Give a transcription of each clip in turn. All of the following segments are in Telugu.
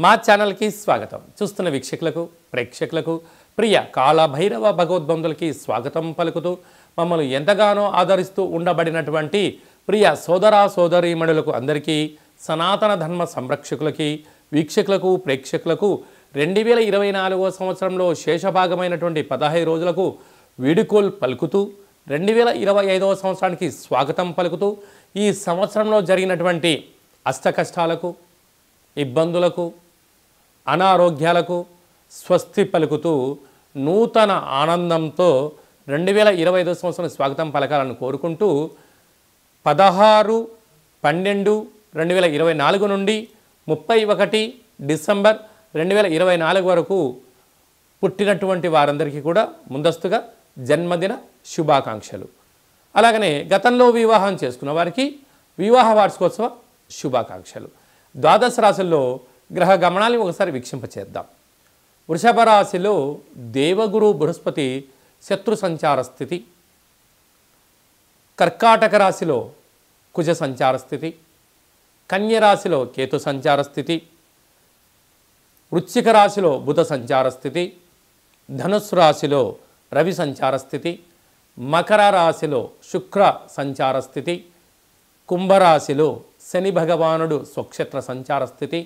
మా ఛానల్కి స్వాగతం. చూస్తున్న వీక్షకులకు ప్రేక్షకులకు ప్రియ కాళభైరవ భగవద్బంధులకి స్వాగతం పలుకుతూ మమ్మల్ని ఎంతగానో ఆదరిస్తూ ఉండబడినటువంటి ప్రియ సోదర సోదరీమణులకు అందరికీ సనాతన ధర్మ సంరక్షకులకి వీక్షకులకు ప్రేక్షకులకు 2024 సంవత్సరంలో శేషభాగమైనటువంటి 15 రోజులకు వీడుకోల్ పలుకుతూ 2025 సంవత్సరానికి స్వాగతం పలుకుతూ ఈ సంవత్సరంలో జరిగినటువంటి అష్టకష్టాలకు ఇబ్బందులకు అనారోగ్యాలకు స్వస్తి పలుకుతూ నూతన ఆనందంతో 2025 సంవత్సరం స్వాగతం పలకాలను కోరుకుంటూ 16/12/2024 నుండి 31 డిసెంబర్ 2024 వరకు పుట్టినటువంటి వారందరికీ కూడా ముందస్తుగా జన్మదిన శుభాకాంక్షలు. అలాగనే గతంలో వివాహం చేసుకున్న వారికి వివాహ వార్షికోత్సవ శుభాకాంక్షలు. ద్వాదశ రాశుల్లో గ్రహ గమనాన్ని ఒకసారి వీక్షింపచేద్దాం. వృషభ రాశిలో దేవగురు బృహస్పతి శత్రు సంచార స్థితి, కర్కాటక రాశిలో కుజ సంచార స్థితి, కన్య రాశిలో కేతు సంచార స్థితి, వృశ్చిక రాశిలో బుధ సంచార స్థితి, ధనుస్సు రాశిలో రవి సంచార స్థితి, మకర రాశిలో శుక్ర సంచార స్థితి, కుంభరాశిలో శని భగవానుడు స్వక్షేత్ర సంచార స్థితి,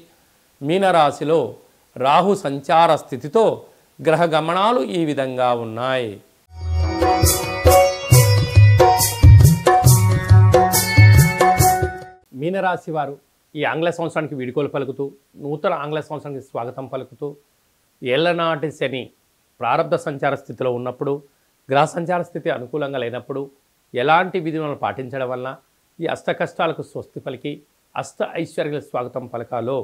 మీనరాశిలో రాహు సంచార స్థితితో గ్రహ గమనాలు ఈ విధంగా ఉన్నాయి. మీనరాశి వారు ఈ ఆంగ్ల సంవత్సరానికి వీడుకోలు పలుకుతూ నూతన ఆంగ్ల సంవత్సరానికి స్వాగతం పలుకుతూ ఏళ్లనాటి శని ప్రారబ్ధ సంచార స్థితిలో ఉన్నప్పుడు గ్రహ సంచార స్థితి అనుకూలంగా లేనప్పుడు ఎలాంటి విధులను పాటించడం వలన ఈ అష్ట కష్టాలకు స్వస్తి పలికి అష్ట ఐశ్వర్యాల స్వాగతం పలకాలో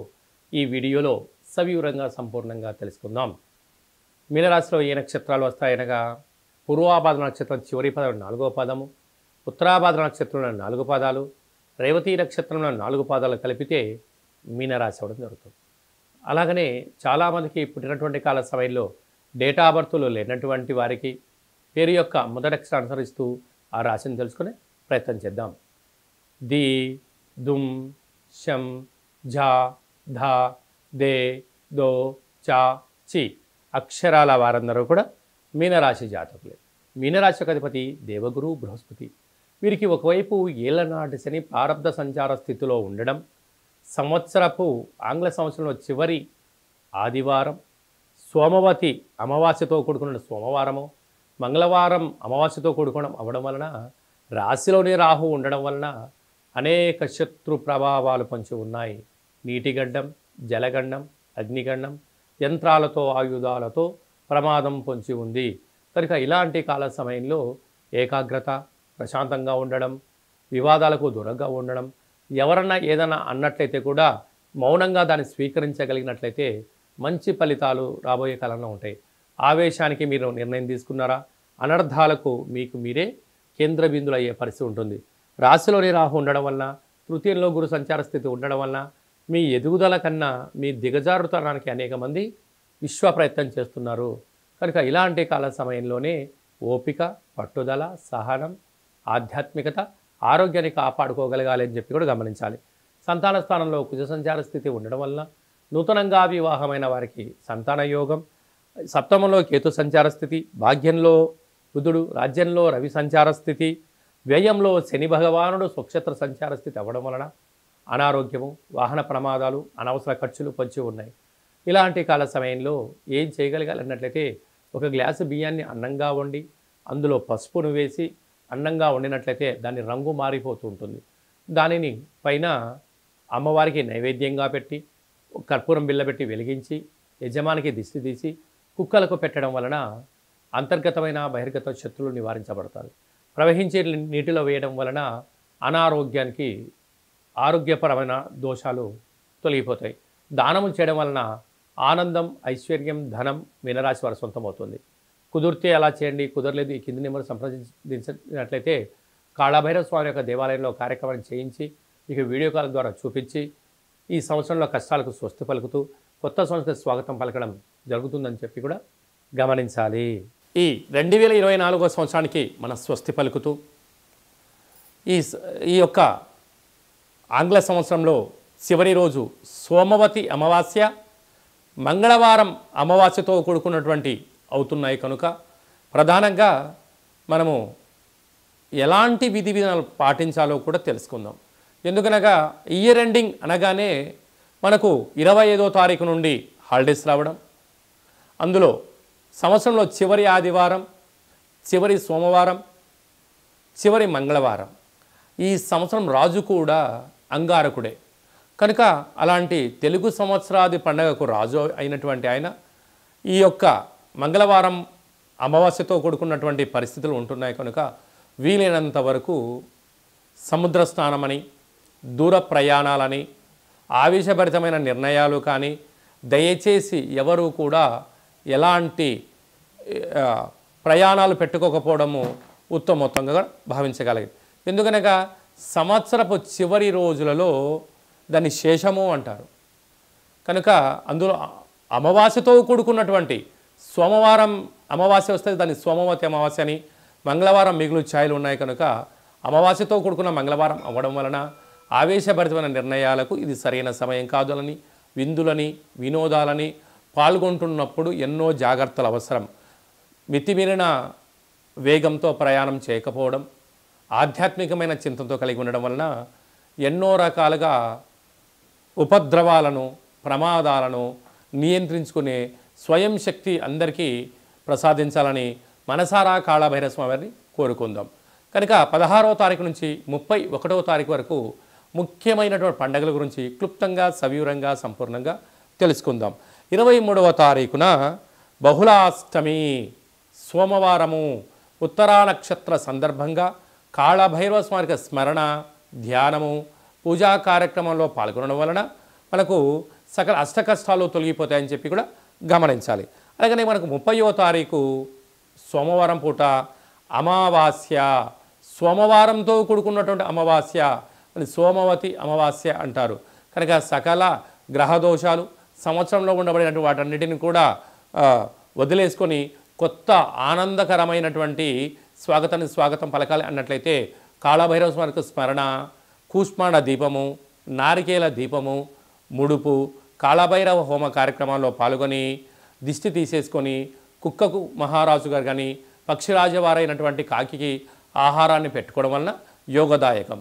ఈ వీడియోలో సవివరంగా సంపూర్ణంగా తెలుసుకుందాం. మీనరాశిలో ఏ నక్షత్రాలు వస్తాయనగా పూర్వాభాద్ర నక్షత్రం చివరి పదం 4వ పాదము, ఉత్తరాభాద్ర నక్షత్రంలో 4 పాదాలు, రేవతి నక్షత్రంలో 4 పాదాలు కలిపితే మీనరాశి అవ్వడం జరుగుతుంది. అలాగనే చాలామందికి పుట్టినటువంటి కాల సమయంలో డేటా ఆఫ్ బర్త్లు లేనటువంటి వారికి పేరు యొక్క మొదటి అక్షరం అనుసరిస్తూ ఆ రాశిని తెలుసుకునే ప్రయత్నం చేద్దాం. ది, దుమ్, శం, ఝ, ధ, దే, దో, చ, చి అక్షరాల వారందరూ కూడా మీనరాశి జాతకులే. మీనరాశి యొక్క అధిపతి దేవగురు బృహస్పతి. వీరికి ఒకవైపు ఏళ్లనాటి శని ప్రారబ్ధ సంచార స్థితిలో ఉండడం, సంవత్సరపు ఆంగ్ల సంవత్సరంలో చివరి ఆదివారం సోమవతి అమావాస్యతో కూడుకున్న సోమవారము, మంగళవారం అమావాస్యతో కూడుకోవడం అవ్వడం వలన రాశిలోనే రాహు ఉండడం వలన అనేక శత్రు ప్రభావాలు పొంచి ఉన్నాయి. నీటిగడ్డం, జలగండం, అగ్నిగండం, యంత్రాలతో ఆయుధాలతో ప్రమాదం పొంచి ఉంది. కనుక ఇలాంటి కాల సమయంలో ఏకాగ్రత, ప్రశాంతంగా ఉండడం, వివాదాలకు దూరంగా ఉండడం, ఎవరన్నా ఏదైనా అన్నట్లయితే కూడా మౌనంగా దాన్ని స్వీకరించగలిగినట్లయితే మంచి ఫలితాలు రాబోయే కాలంలో ఉంటాయి. ఆవేశానికి మీరు నిర్ణయం తీసుకున్నారా, అనర్థాలకు మీకు మీరే కేంద్ర బిందులు అయ్యే పరిస్థితి ఉంటుంది. రాశిలోని రాహు ఉండడం వలన, తృతీయంలో గురు సంచార స్థితి ఉండడం వలన మీ ఎదుగుదల కన్నా మీ దిగజారుతనానికి అనేక మంది విశ్వ ప్రయత్నం చేస్తున్నారు. కనుక ఇలాంటి కాల సమయంలోనే ఓపిక, పట్టుదల, సహనం, ఆధ్యాత్మికత, ఆరోగ్యాన్ని కాపాడుకోగలగాలి అని చెప్పి కూడా గమనించాలి. సంతాన స్థానంలో కుజ సంచార స్థితి ఉండడం వలన నూతనంగా వివాహమైన వారికి సంతాన యోగం, సప్తమంలో కేతు సంచార స్థితి, భాగ్యంలో బుధుడు, రాజ్యంలో రవి సంచార స్థితి, వ్యయంలో శని భగవానుడు స్వక్షేత్ర సంచార స్థితి అవ్వడం వలన అనారోగ్యము, వాహన ప్రమాదాలు, అనవసర ఖర్చులు పొంచి ఉన్నాయి. ఇలాంటి కాల సమయంలో ఏం చేయగలగాలన్నట్లయితే ఒక గ్లాసు బియ్యాన్ని అన్నంగా వండి అందులో పసుపును వేసి అన్నంగా వండినట్లయితే దాని రంగు మారిపోతూ ఉంటుంది. దానిని పైన అమ్మవారికి నైవేద్యంగా పెట్టి కర్పూరం బిళ్ళ పెట్టి వెలిగించి యజమానికి దిష్టి తీసి కుక్కలకు పెట్టడం వలన అంతర్గతమైన బహిర్గత శత్రువులు నివారించబడతారు. ప్రవహించే నీటిలో వేయడం వలన అనారోగ్యానికి ఆరోగ్యపరమైన దోషాలు తొలగిపోతాయి. దానము చేయడం వలన ఆనందం, ఐశ్వర్యం, ధనం మీనరాశి వారి సొంతమవుతుంది. కుదిరితే అలా చేయండి, కుదరలేదు ఈ కింది నెంబర్ సంప్రదించినట్లయితే కాళభైరవ స్వామి యొక్క దేవాలయంలో కార్యక్రమాన్ని చేయించి మీకు వీడియో కాల్ ద్వారా చూపించి ఈ సంవత్సరంలో కష్టాలకు స్వస్తి పలుకుతూ కొత్త సంవత్సరానికి స్వాగతం పలకడం జరుగుతుందని చెప్పి కూడా గమనించాలి. ఈ 2024 సంవత్సరానికి మన స్వస్తి పలుకుతూ ఈ యొక్క ఆంగ్ల సంవత్సరంలో చివరి రోజు సోమవతి అమావాస్య మంగళవారం అమావాస్యతో కూడుకున్నటువంటి అవుతున్నాయి కనుక ప్రధానంగా మనము ఎలాంటి విధి విధానాలు పాటించాలో కూడా తెలుసుకుందాం. ఎందుకనగా ఇయర్ ఎండింగ్ అనగానే మనకు 25వ తారీఖు నుండి హాలిడేస్ రావడం, అందులో సంవత్సరంలో చివరి ఆదివారం, చివరి సోమవారం, చివరి మంగళవారం. ఈ సంవత్సరం రాజు కూడా అంగారకుడే కనుక అలాంటి తెలుగు సంవత్సరాది పండగకు రాజు అయినటువంటి ఆయన ఈ యొక్క మంగళవారం అమావాస్యతో కూడుకున్నటువంటి పరిస్థితులు ఉంటున్నాయి కనుక వీలైనంత వరకు సముద్ర స్నానమని, దూర ప్రయాణాలని, ఆవేశభరితమైన నిర్ణయాలు కానీ దయచేసి ఎవరు కూడా ఎలాంటి ప్రయాణాలు పెట్టుకోకపోవడము ఉత్తమోత్తంగా భావించగలిగింది. ఎందుకనగా సంవత్సరపు చివరి రోజులలో దాన్ని శేషము అంటారు కనుక అందులో అమావాస్యతో కూడుకున్నటువంటి సోమవారం అమావాస్య వస్తే దాన్ని సోమవతి అమావాస్య అని, మంగళవారం మిగులు ఛాయలు ఉన్నాయి కనుక అమావాస్యతో కూడుకున్న మంగళవారం అవ్వడం వలన ఆవేశభరితమైన నిర్ణయాలకు ఇది సరైన సమయం కాదులని, విందులని, వినోదాలని పాల్గొంటున్నప్పుడు ఎన్నో జాగ్రత్తలు అవసరం. మితిమీరిన వేగంతో ప్రయాణం చేయకపోవడం, ఆధ్యాత్మికమైన చింతనతో కలిగి ఉండడం వలన ఎన్నో రకాలుగా ఉపద్రవాలను, ప్రమాదాలను నియంత్రించుకునే స్వయం శక్తి అందరికీ ప్రసాదించాలని మనసారా కాళభైరవ స్వామిని కోరుకుందాం. కనుక 16వ తారీఖు నుంచి 31వ తారీఖు వరకు ముఖ్యమైనటువంటి పండుగల గురించి క్లుప్తంగా, సవివరంగా, సంపూర్ణంగా తెలుసుకుందాం. 23వ తారీఖున బహుళాష్టమి సోమవారము ఉత్తరా నక్షత్ర సందర్భంగా కాళభైరవ స్వామికి స్మరణ, ధ్యానము, పూజా కార్యక్రమంలో పాల్గొనడం వలన మనకు సకల అష్టకష్టాలు తొలగిపోతాయని చెప్పి కూడా గమనించాలి. అలాగనే మనకు 30వ తారీఖు సోమవారం పూట అమావాస్య, సోమవారంతో కూడుకున్నటువంటి అమావాస్య అని సోమవతి అమావాస్య అంటారు కనుక సకల గ్రహదోషాలు సంవత్సరంలో ఉండబడినటువంటి వాటన్నిటిని కూడా వదిలేసుకొని కొత్త ఆనందకరమైనటువంటి స్వాగతం పలకాలి అన్నట్లయితే కాళభైరవ స్వామికి స్మరణ, కూష్మాండ దీపము, నారికేల దీపము, ముడుపు, కాళభైరవ హోమ కార్యక్రమాల్లో పాల్గొని దిష్టి తీసేసుకొని కుక్కకు మహారాజు గారు కానీ పక్షిరాజవారైనటువంటి కాకికి ఆహారాన్ని పెట్టుకోవడం వలన యోగదాయకం.